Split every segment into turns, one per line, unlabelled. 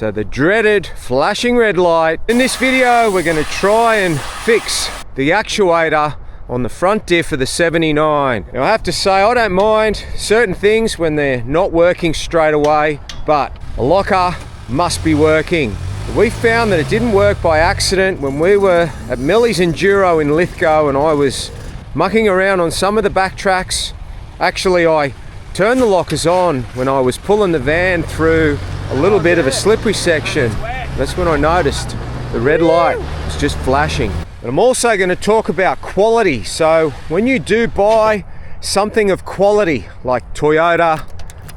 So the dreaded flashing red light. In this video, we're going to try and fix the actuator on the front diff of the 79. Now I have to say, I don't mind certain things when they're not working straight away, but a locker must be working. We found that it didn't work by accident when we were at Millie's Enduro in Lithgow and I was mucking around on some of the backtracks. Actually, I turned the lockers on when I was pulling the van through a little bit of a slippery section. That's when I noticed the red light was just flashing. And I'm also going to talk about quality. So when you do buy something of quality like Toyota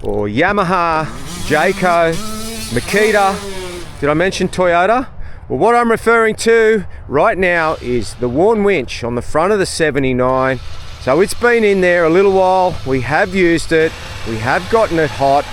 or Yamaha, Jayco, Makita, did I mention Toyota? Well, what I'm referring to right now is the worn winch on the front of the 79. So it's been in there a little while. We have used it. We have gotten it hot.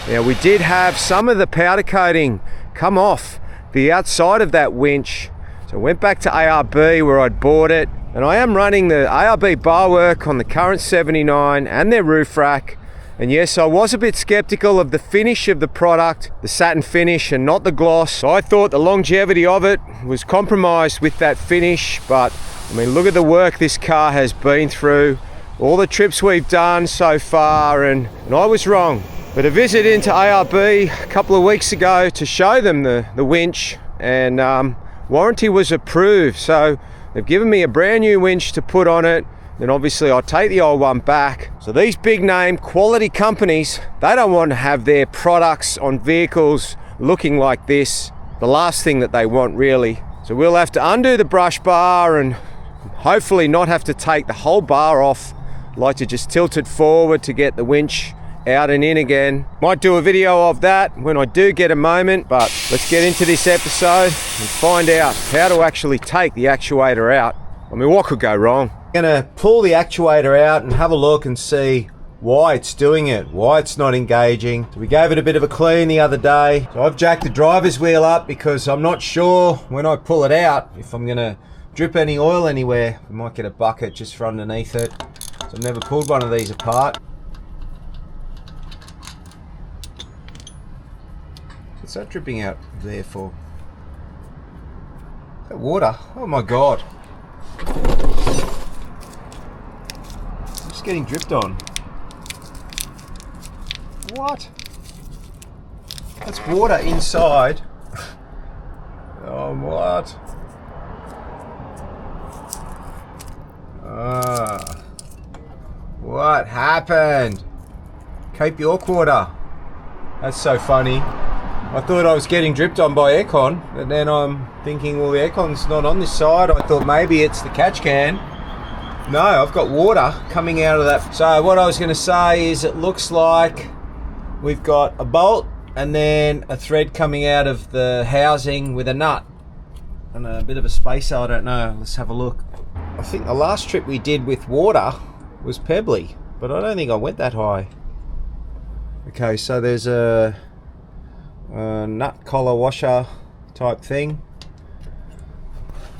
Now we did have some of the powder coating come off the outside of that winch. So I went back to ARB where I'd bought it, and I am running the ARB bar work on the current 79 and their roof rack. And yes, I was a bit skeptical of the finish of the product, the satin finish and not the gloss. So I thought the longevity of it was compromised with that finish, but I mean, look at the work this car has been through, all the trips we've done so far, and I was wrong. But a visit into ARB a couple of weeks ago to show them the winch, and warranty was approved. So they've given me a brand new winch to put on it. Then obviously I'll take the old one back. So these big name quality companies, they don't want to have their products on vehicles looking like this. The last thing that they want really. So we'll have to undo the brush bar and hopefully not have to take the whole bar off. I'd like to just tilt it forward to get the winch out and in again. Might do a video of that when I do get a moment, but let's get into this episode and find out how to actually take the actuator out. I mean, what could go wrong? I'm gonna pull the actuator out and have a look and see why it's doing it, why it's not engaging. So we gave it a bit of a clean the other day. So I've jacked the driver's wheel up because I'm not sure when I pull it out if I'm gonna drip any oil anywhere. We might get a bucket just for underneath it. So I've never pulled one of these apart. What's that dripping out there for? Is that water? Oh my god. I'm just getting dripped on. What? That's water inside. Oh, what? What happened? Cape York water. That's so funny. I thought I was getting dripped on by aircon, but then I'm thinking, well, the aircon's not on this side. I thought maybe it's the catch can. No, I've got water coming out of that. So what I was going to say is it looks like we've got a bolt and then a thread coming out of the housing with a nut and a bit of a spacer. I don't know. Let's have a look. I think the last trip we did with water was pebbly, but I don't think I went that high. Okay, so there's a nut collar washer type thing,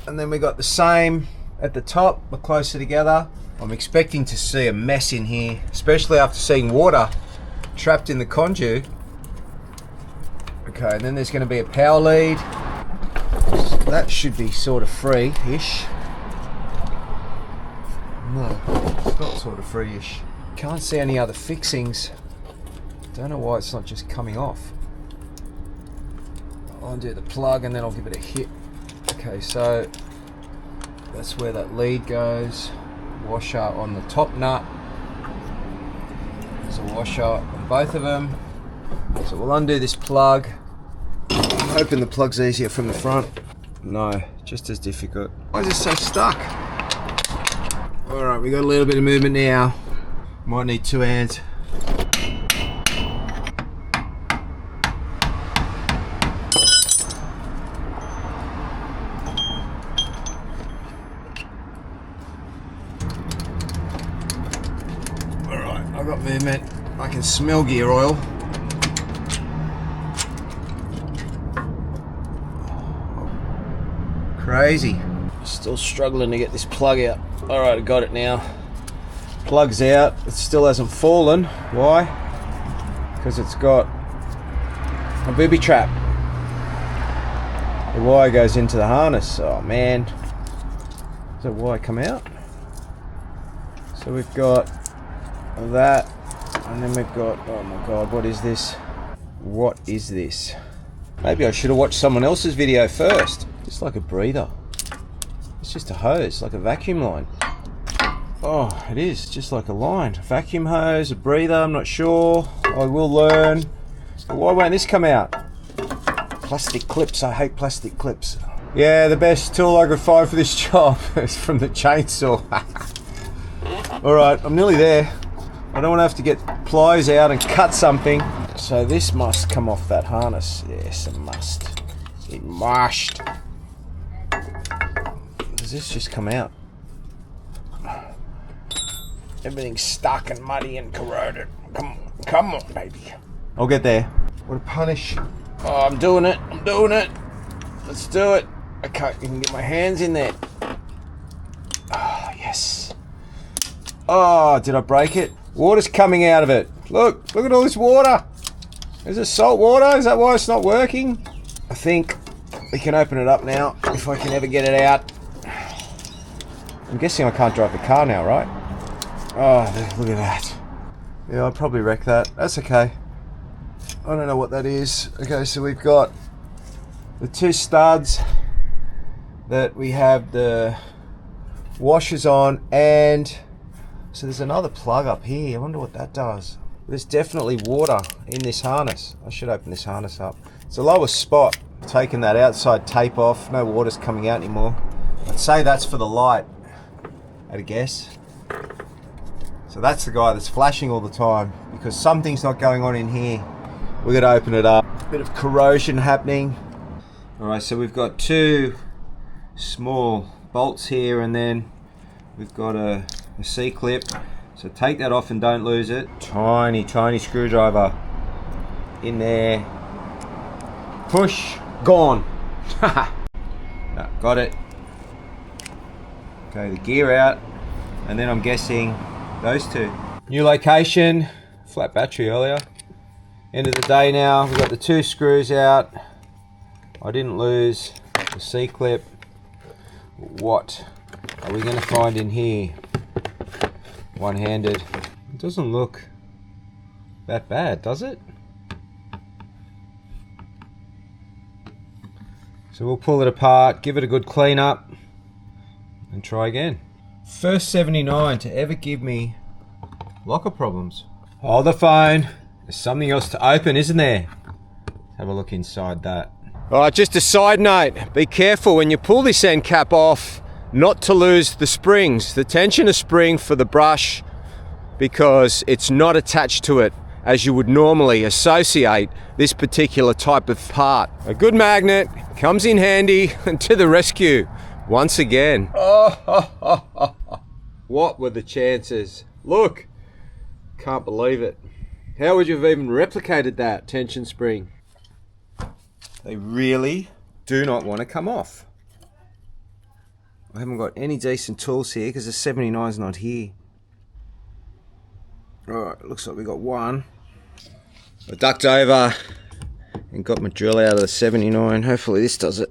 and then we got the same at the top, but closer together. I'm expecting to see a mess in here, especially after seeing water trapped in the conduit. Okay, and then there's going to be a power lead. So that should be sort of free-ish. No, it's not sort of free-ish. Can't see any other fixings. Don't know why it's not just coming off. I'll undo the plug and then I'll give it a hit. Okay, so that's where that lead goes. Washer on the top nut. There's a washer on both of them. So we'll undo this plug. I'm hoping the plug's easier from the front. No, just as difficult. Why is this so stuck? Alright, we got a little bit of movement now. Might need 2 hands. I've got movement. I can smell gear oil. Crazy. Still struggling to get this plug out. Alright, I got it now. Plug's out. It still hasn't fallen. Why? Because it's got a booby trap. The wire goes into the harness. Oh man. Does that wire come out? So we've got that, and then we've got, oh my god, what is this? What is this? Maybe I should have watched someone else's video first. Just like a breather. It's just a hose, like a vacuum line. Oh, it is, just like a line. A vacuum hose, a breather, I'm not sure. I will learn. But why won't this come out? Plastic clips, I hate plastic clips. Yeah, the best tool I could find for this job is from the chainsaw. Alright, I'm nearly there. I don't want to have to get pliers out and cut something. So this must come off that harness. Yes, it must. It must. Does this just come out? Everything's stuck and muddy and corroded. Come on, baby. I'll get there. What a punish. Oh, I'm doing it. I'm doing it. Let's do it. I can't even get my hands in there. Oh, yes. Oh, did I break it? Water's coming out of it. Look at all this water. Is it salt water? Is that why it's not working? I think we can open it up now, if I can ever get it out. I'm guessing I can't drive the car now, right? Oh, look at that. Yeah, I'll probably wreck that. That's okay. I don't know what that is. Okay, so we've got the two studs that we have the washers on, and so there's another plug up here. I wonder what that does. There's definitely water in this harness. I should open this harness up. It's the lowest spot. Taking that outside tape off. No water's coming out anymore. I'd say that's for the light, I'd guess. So that's the guy that's flashing all the time, because something's not going on in here. We're gonna open it up. Bit of corrosion happening. All right, so we've got two small bolts here, and then we've got a C-clip. So take that off and don't lose it. Tiny screwdriver in there. Push, gone. No, got it. Okay, the gear out, and then I'm guessing those two. New location, flat battery earlier. End of the day now, we've got the two screws out. I didn't lose the C-clip. What are we gonna find in here? One-handed. It doesn't look that bad, does it? So we'll pull it apart, give it a good clean up, and try again. First 79 to ever give me locker problems. Hold the phone. There's something else to open, isn't there? Let's have a look inside that. Alright, just a side note. Be careful when you pull this end cap off not to lose the springs, the tensioner spring for the brush, because it's not attached to it as you would normally associate this particular type of part. A good magnet comes in handy and to the rescue once again. What were the chances? Look, can't believe it. How would you have even replicated that tension spring? They really do not want to come off. I haven't got any decent tools here because the 79's not here. Alright, looks like we got one. I ducked over and got my drill out of the 79. Hopefully this does it.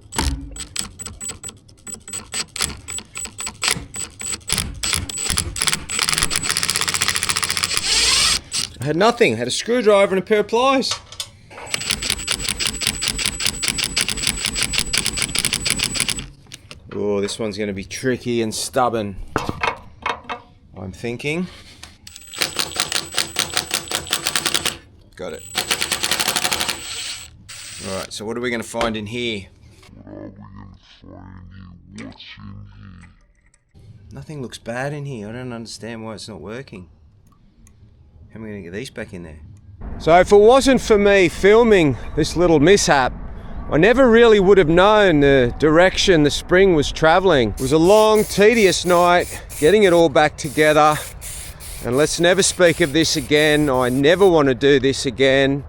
I had nothing. I had a screwdriver and a pair of pliers. Oh, this one's going to be tricky and stubborn, I'm thinking. Got it. Alright, so what are we going to find in here? Nothing looks bad in here. I don't understand why it's not working. How am I going to get these back in there? So if it wasn't for me filming this little mishap, I never really would have known the direction the spring was traveling. It was a long, tedious night getting it all back together. And let's never speak of this again. I never want to do this again.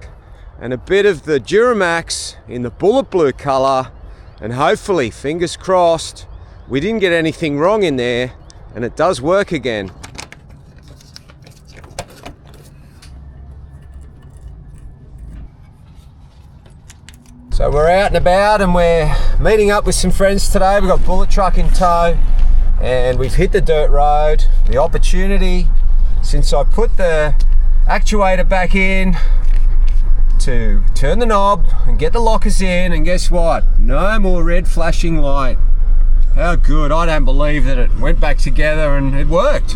And a bit of the Duramax in the bullet blue color, and hopefully, fingers crossed, we didn't get anything wrong in there and it does work again. So we're out and about and we're Meeting up with some friends today. We've got bullet truck in tow and we've hit the dirt road. The opportunity since I put the actuator back in to turn the knob and get the lockers in, and guess what? No more red flashing light. How good. I don't believe that it went back together and it worked.